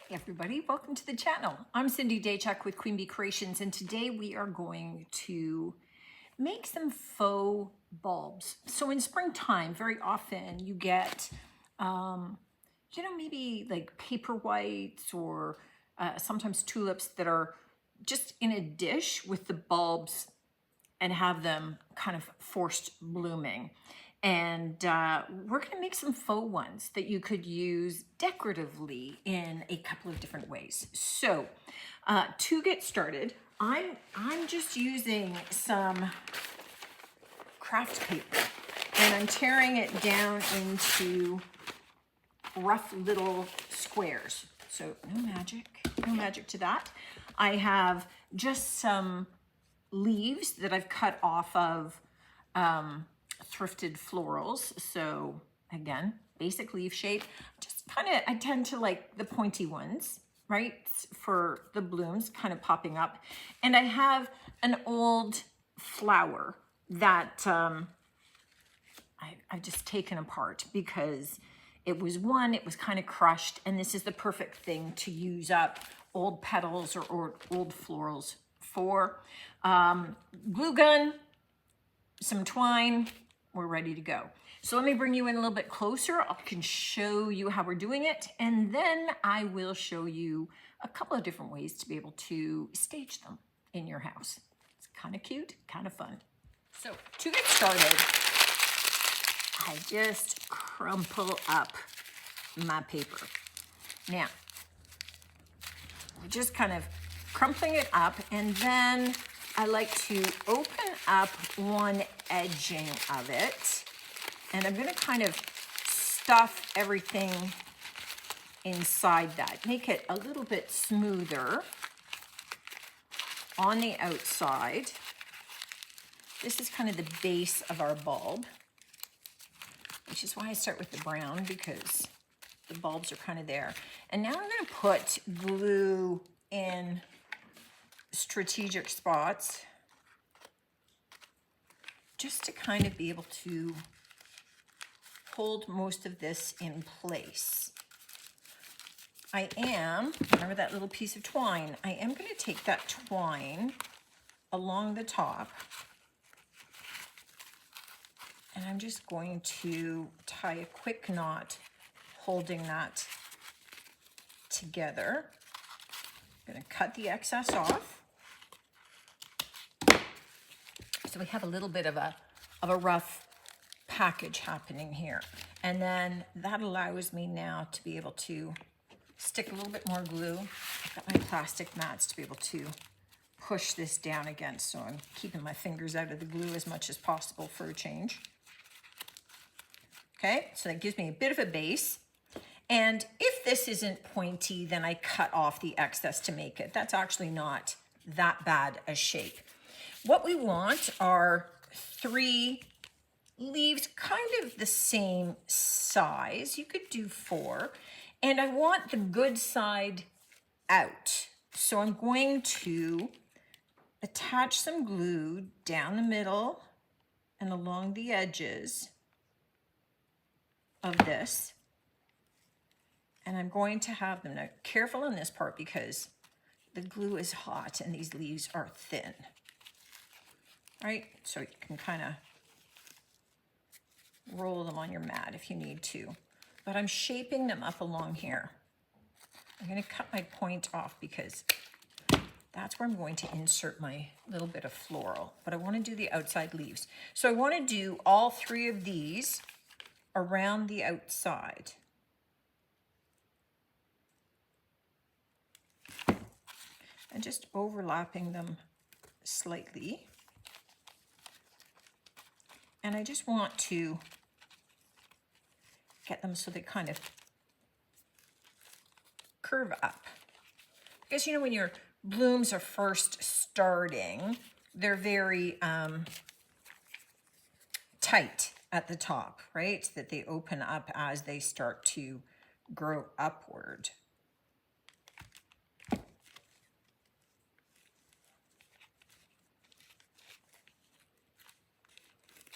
Hey everybody, welcome to the channel. I'm Cindy Daychuk with Queen Bee Creations, and today we are going to make some faux bulbs. So in springtime, very often you get, maybe like paper whites or sometimes tulips that are just in a dish with the bulbs and have them kind of forced blooming. And we're going to make some faux ones that you could use decoratively in a couple of different ways. So to get started, I'm just using some craft paper and I'm tearing it down into rough little squares. So no magic to that. I have just some leaves that I've cut off of thrifted florals. So again, basic leaf shape. Just kind of, I tend to like the pointy ones, right? For the blooms kind of popping up. And I have an old flower that I've just taken apart because it was kind of crushed, and this is the perfect thing to use up old petals or old florals for. Glue gun, some twine, we're ready to go. So let me bring you in a little bit closer. I can show you how we're doing it, and then I will show you a couple of different ways to be able to stage them in your house. It's kind of cute, kind of fun. So to get started, I just crumple up my paper. Now, we're just kind of crumpling it up, and then I like to open up one edging of it, and I'm gonna kind of stuff everything inside that. Make it a little bit smoother on the outside. This is kind of the base of our bulb, which is why I start with the brown, because the bulbs are kind of there. And now I'm gonna put glue in strategic spots just to kind of be able to hold most of this in place. Remember that little piece of twine? I am going to take that twine along the top, and I'm just going to tie a quick knot holding that together. I'm going to cut the excess off. So we have a little bit of a rough package happening here. And then that allows me now to be able to stick a little bit more glue. I've got my plastic mats to be able to push this down against, so I'm keeping my fingers out of the glue as much as possible for a change. Okay, so that gives me a bit of a base. And if this isn't pointy, then I cut off the excess to make it. That's actually not that bad a shape. What we want are 3 leaves kind of the same size. You could do 4. And I want the good side out. So I'm going to attach some glue down the middle and along the edges of this. And I'm going to have them, now careful on this part because the glue is hot and these leaves are thin. Right, so you can kind of roll them on your mat if you need to. But I'm shaping them up along here. I'm going to cut my point off because that's where I'm going to insert my little bit of floral. But I want to do the outside leaves. So I want to do all 3 of these around the outside. And just overlapping them slightly. And I just want to get them so they kind of curve up. Because you know, when your blooms are first starting, they're very tight at the top, right? That they open up as they start to grow upward.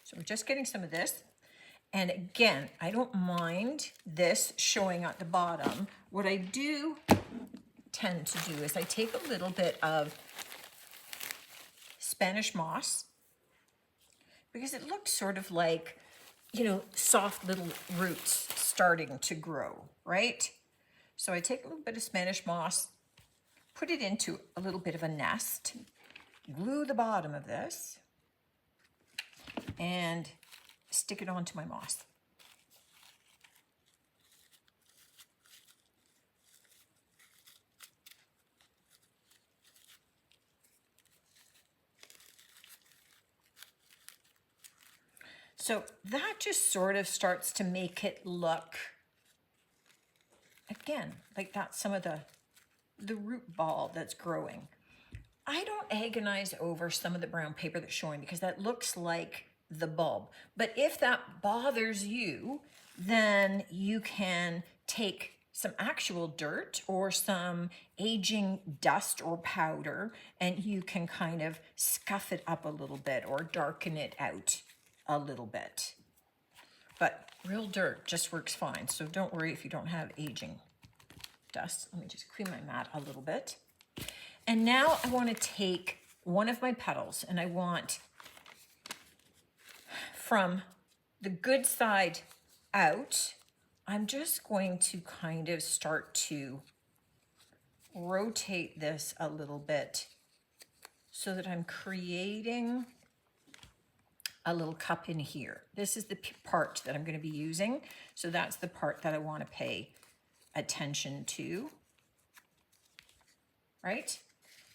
So we're just getting some of this. And again, I don't mind this showing at the bottom. What I do tend to do is I take a little bit of Spanish moss, because it looks sort of like, you know, soft little roots starting to grow, right? So I take a little bit of Spanish moss, put it into a little bit of a nest, glue the bottom of this, and stick it onto my moss. So that just sort of starts to make it look, again, like that's some of the root ball that's growing. I don't agonize over some of the brown paper that's showing because that looks like the bulb. But if that bothers you, then you can take some actual dirt or some aging dust or powder, and you can kind of scuff it up a little bit or darken it out a little bit. But real dirt just works fine, so don't worry if you don't have aging dust. Let me just clean my mat a little bit. And now I want to take one of my petals, and I want from the good side out, I'm just going to kind of start to rotate this a little bit so that I'm creating a little cup in here. This is the part that I'm going to be using. So that's the part that I want to pay attention to, right?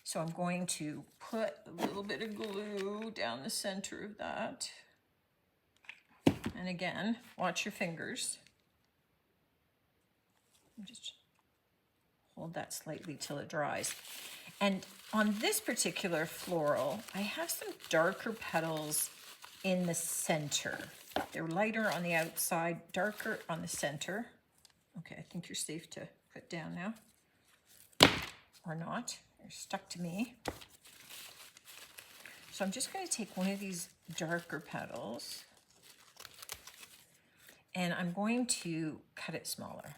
So I'm going to put a little bit of glue down the center of that. And again, watch your fingers. Just hold that slightly till it dries. And on this particular floral, I have some darker petals in the center. They're lighter on the outside, darker on the center. Okay, I think you're safe to put down now. Or not. You're stuck to me. So I'm just going to take one of these darker petals and I'm going to cut it smaller.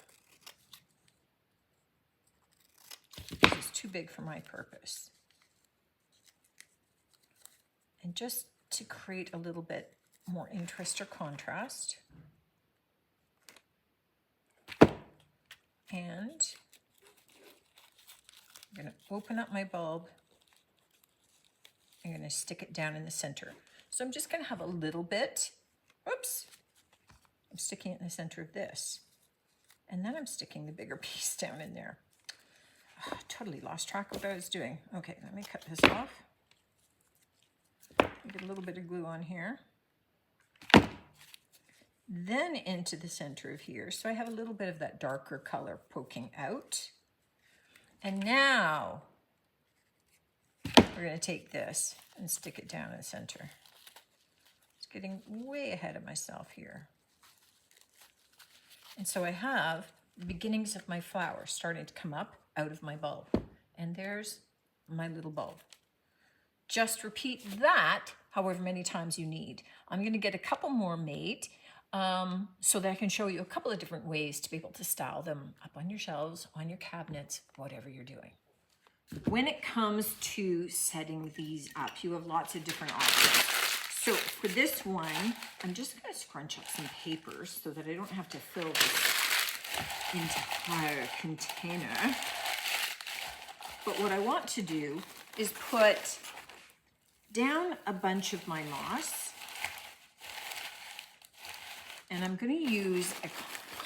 This is too big for my purpose. And just to create a little bit more interest or contrast. And I'm going to open up my bulb. I'm going to stick it down in the center. So I'm just going to have a little bit. Oops. I'm sticking it in the center of this. And then I'm sticking the bigger piece down in there. Oh, totally lost track of what I was doing. Okay, let me cut this off. Get a little bit of glue on here. Then into the center of here. So I have a little bit of that darker color poking out. And now we're going to take this and stick it down in the center. It's getting way ahead of myself here. And so I have the beginnings of my flower starting to come up out of my bulb. And there's my little bulb. Just repeat that however many times you need. I'm going to get a couple more made so that I can show you a couple of different ways to be able to style them up on your shelves, on your cabinets, whatever you're doing. When it comes to setting these up, you have lots of different options. So for this one, I'm just going to scrunch up some papers so that I don't have to fill this entire container. But what I want to do is put down a bunch of my moss. And I'm going to use a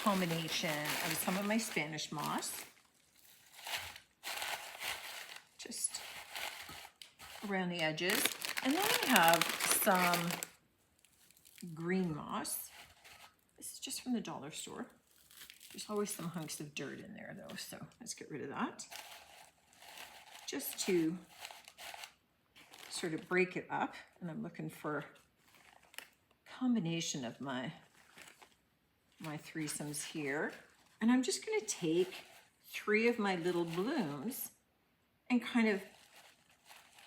combination of some of my Spanish moss. Just around the edges. And then I have some green moss. This is just from the dollar store. There's always some hunks of dirt in there though, so let's get rid of that. Just to sort of break it up, and I'm looking for a combination of my threesomes here. And I'm just going to take 3 of my little blooms and kind of,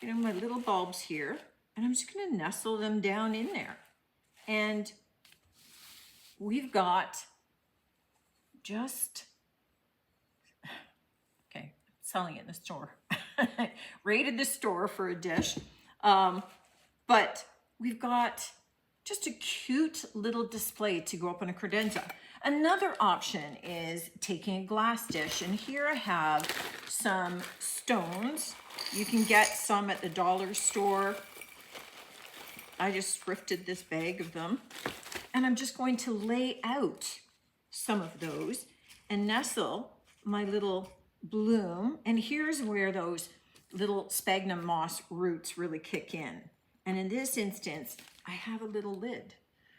you know, my little bulbs here, and I'm just going to nestle them down in there. And we've got just, okay, selling it in the store. Raided the store for a dish. But we've got just a cute little display to go up on a credenza. Another option is taking a glass dish, and here I have some stones. You can get some at the dollar store. I just thrifted this bag of them, and I'm just going to lay out some of those and nestle my little bloom. And here's where those little sphagnum moss roots really kick in. And in this instance, I have a little lid.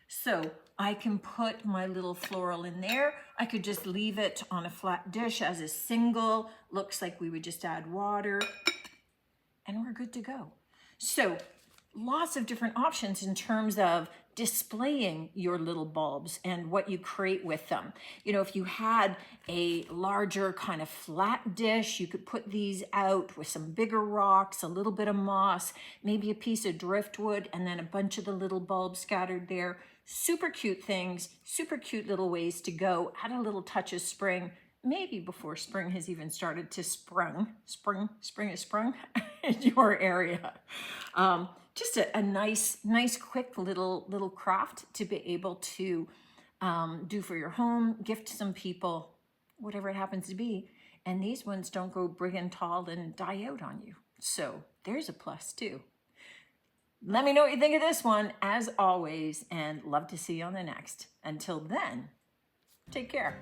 So I can put my little floral in there. I could just leave it on a flat dish as a single. Looks like we would just add water and we're good to go. So lots of different options in terms of displaying your little bulbs and what you create with them. You know, if you had a larger kind of flat dish, you could put these out with some bigger rocks, a little bit of moss, maybe a piece of driftwood, and then a bunch of the little bulbs scattered there. Super cute things, super cute little ways to go. Add a little touch of spring, maybe before spring has even started to spring has sprung in your area. Just a nice, quick little craft to be able to do for your home, gift some people, whatever it happens to be. And these ones don't go big and tall and die out on you. So there's a plus too. Let me know what you think of this one, as always, and love to see you on the next. Until then, take care.